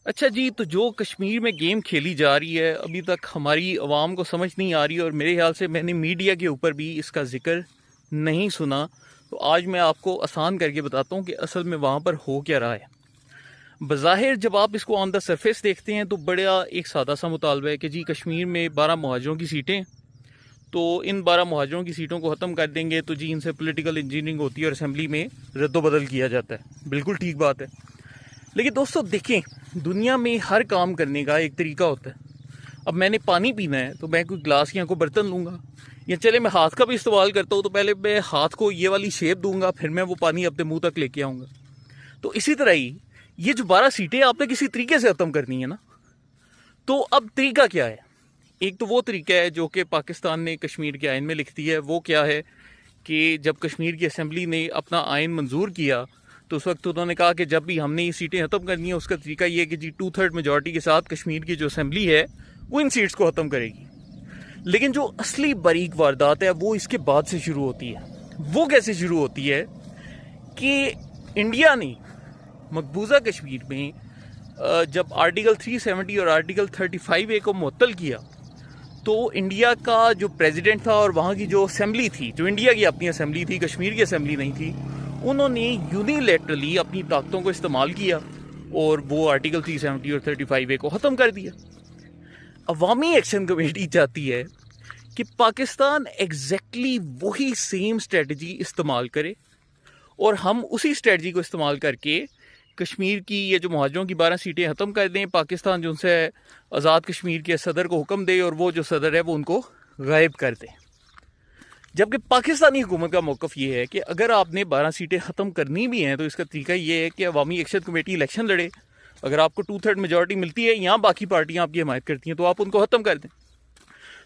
اچھا جی، تو جو کشمیر میں گیم کھیلی جا رہی ہے ابھی تک ہماری عوام کو سمجھ نہیں آ رہی، اور میرے خیال سے میں نے میڈیا کے اوپر بھی اس کا ذکر نہیں سنا. تو آج میں آپ کو آسان کر کے بتاتا ہوں کہ اصل میں وہاں پر ہو کیا رہا ہے. بظاہر جب آپ اس کو آن دا سرفیس دیکھتے ہیں تو بڑا ایک سادہ سا مطالبہ ہے کہ جی کشمیر میں 12 مہاجروں کی سیٹیں، تو ان 12 مہاجروں کی سیٹوں کو ختم کر دیں گے تو جی ان سے پولیٹیکل انجینئرنگ ہوتی ہے اور اسمبلی میں رد و بدل کیا جاتا ہے. بالکل ٹھیک بات ہے، لیکن دوستو دیکھیں، دنیا میں ہر کام کرنے کا ایک طریقہ ہوتا ہے. اب میں نے پانی پینا ہے تو میں کوئی گلاس یا کوئی برتن لوں گا، یا چلے میں ہاتھ کا بھی استعمال کرتا ہوں تو پہلے میں ہاتھ کو یہ والی شیپ دوں گا، پھر میں وہ پانی اپنے منہ تک لے کے آؤں گا. تو اسی طرح ہی یہ جو 12 سیٹیں آپ نے کسی طریقے سے ختم کرنی ہے نا. تو اب طریقہ کیا ہے؟ ایک تو وہ طریقہ ہے جو کہ پاکستان نے کشمیر کے آئین میں لکھ دی ہے. وہ کیا ہے کہ جب کشمیر کی اسمبلی نے اپنا آئین منظور کیا تو اس وقت انہوں نے کہا کہ جب بھی ہم نے یہ سیٹیں ختم کرنی ہیں اس کا طریقہ یہ ہے کہ جی 2/3 میجورٹی کے ساتھ کشمیر کی جو اسمبلی ہے وہ ان سیٹس کو ختم کرے گی. لیکن جو اصلی باریک واردات ہے وہ اس کے بعد سے شروع ہوتی ہے. وہ کیسے شروع ہوتی ہے کہ انڈیا نے مقبوضہ کشمیر میں جب آرٹیکل 370 اور آرٹیکل 35A کو معطل کیا تو انڈیا کا جو پریزیڈنٹ تھا اور وہاں کی جو اسمبلی تھی، جو انڈیا کی اپنی اسمبلی تھی، کشمیر کی اسمبلی نہیں تھی، انہوں نے یونیلیٹرلی اپنی طاقتوں کو استعمال کیا اور وہ آرٹیکل 370 اور 35A کو ختم کر دیا. عوامی ایکشن کمیٹی چاہتی ہے کہ پاکستان ایگزیکٹلی وہی سیم اسٹریٹجی استعمال کرے اور ہم اسی اسٹریٹجی کو استعمال کر کے کشمیر کی یہ جو مہاجروں کی 12 سیٹیں ختم کر دیں. پاکستان جو ان سے آزاد کشمیر کے صدر کو حکم دے اور وہ جو صدر ہے وہ ان کو غائب کر دے. جبکہ پاکستانی حکومت کا موقف یہ ہے کہ اگر آپ نے 12 سیٹیں ختم کرنی بھی ہیں تو اس کا طریقہ یہ ہے کہ عوامی ایکشن کمیٹی الیکشن لڑے. اگر آپ کو 2/3 میجورٹی ملتی ہے یا باقی پارٹیاں آپ کی حمایت کرتی ہیں تو آپ ان کو ختم کر دیں.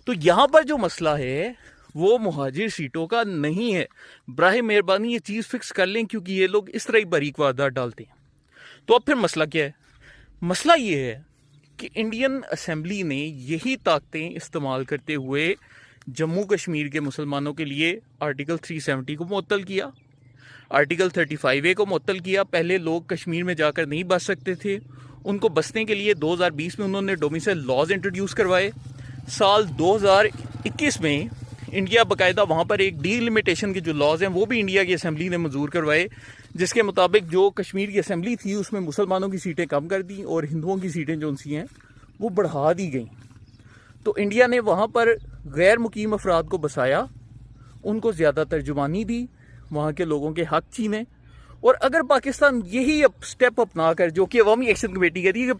تو یہاں پر جو مسئلہ ہے وہ مہاجر سیٹوں کا نہیں ہے. براہ مہربانی یہ چیز فکس کر لیں، کیونکہ یہ لوگ اس طرح ہی باریک واردات ڈالتے ہیں. تو اب پھر مسئلہ کیا ہے؟ مسئلہ یہ ہے کہ انڈین اسمبلی نے یہی طاقتیں استعمال کرتے ہوئے جموں کشمیر کے مسلمانوں کے لیے آرٹیکل 370 کو معطل کیا، آرٹیکل 35A کو معطل کیا. پہلے لوگ کشمیر میں جا کر نہیں بس سکتے تھے، ان کو بسنے کے لیے 2020 میں انہوں نے ڈومیسائل لاز انٹروڈیوس کروائے. سال 2021 میں انڈیا باقاعدہ وہاں پر ایک ڈی لمیٹیشن کے جو لاز ہیں وہ بھی انڈیا کی اسمبلی نے منظور کروائے، جس کے مطابق جو کشمیر کی اسمبلی تھی اس میں مسلمانوں کی سیٹیں کم کر دیں اور ہندوؤں کی سیٹیں جو ان سی ہیں وہ بڑھا دی گئیں. تو انڈیا نے وہاں پر غیر مقیم افراد کو بسایا، ان کو زیادہ ترجمانی دی، وہاں کے لوگوں کے حق چھینے. اور اگر پاکستان یہی سٹیپ اپنا کر، جو کہ عوامی ایکشن کمیٹی کہتی ہے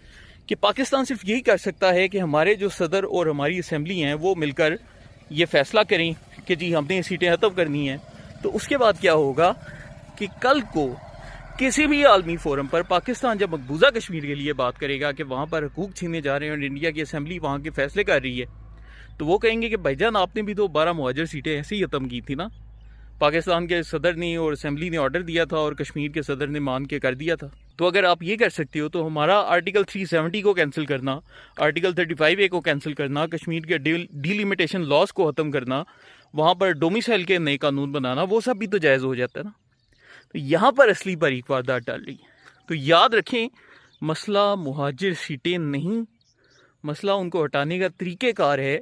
کہ پاکستان صرف یہی کر سکتا ہے کہ ہمارے جو صدر اور ہماری اسمبلی ہیں وہ مل کر یہ فیصلہ کریں کہ جی ہم نے یہ سیٹیں ختم کرنی ہیں، تو اس کے بعد کیا ہوگا کہ کل کو کسی بھی عالمی فورم پر پاکستان جب مقبوضہ کشمیر کے لیے بات کرے گا کہ وہاں پر حقوق چھینے جا رہے ہیں اور انڈیا کی اسمبلی وہاں کے فیصلے کر رہی ہے، تو وہ کہیں گے کہ بھائی جان آپ نے بھی تو 12 مہاجر سیٹیں ایسے ہی ختم کی تھی نا. پاکستان کے صدر نے اور اسمبلی نے آرڈر دیا تھا اور کشمیر کے صدر نے مان کے کر دیا تھا. تو اگر آپ یہ کر سکتے ہو تو ہمارا آرٹیکل 370 کو کینسل کرنا، آرٹیکل 35A کو کینسل کرنا، کشمیر کے ڈی لیمیٹیشن لاز کو ختم کرنا، وہاں پر ڈومیسائل کے نئے قانون بنانا، وہ سب بھی تو جائز ہو جاتا ہے نا. تو یہاں پر اصلی باریک واردات ڈال رہی ہے. تو یاد رکھیں، مسئلہ مہاجر سیٹیں نہیں، مسئلہ ان کو ہٹانے کا طریقہ کار ہے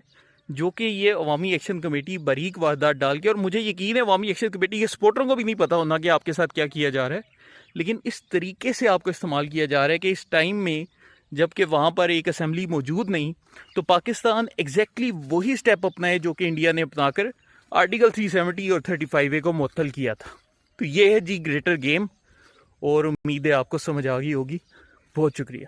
جو کہ یہ عوامی ایکشن کمیٹی باریک واردات ڈال کے، اور مجھے یقین ہے عوامی ایکشن کمیٹی کے سپورٹروں کو بھی نہیں پتا ہونا کہ آپ کے ساتھ کیا کیا جا رہا ہے، لیکن اس طریقے سے آپ کو استعمال کیا جا رہا ہے کہ اس ٹائم میں جب کہ وہاں پر ایک اسمبلی موجود نہیں تو پاکستان ایگزیکٹلی وہی سٹیپ اپنائے جو کہ انڈیا نے اپنا کر آرٹیکل 370 اور 35A کو معطل کیا تھا. تو یہ ہے جی گریٹر گیم، اور امید ہے آپ کو سمجھ آ گئی ہوگی. بہت شکریہ.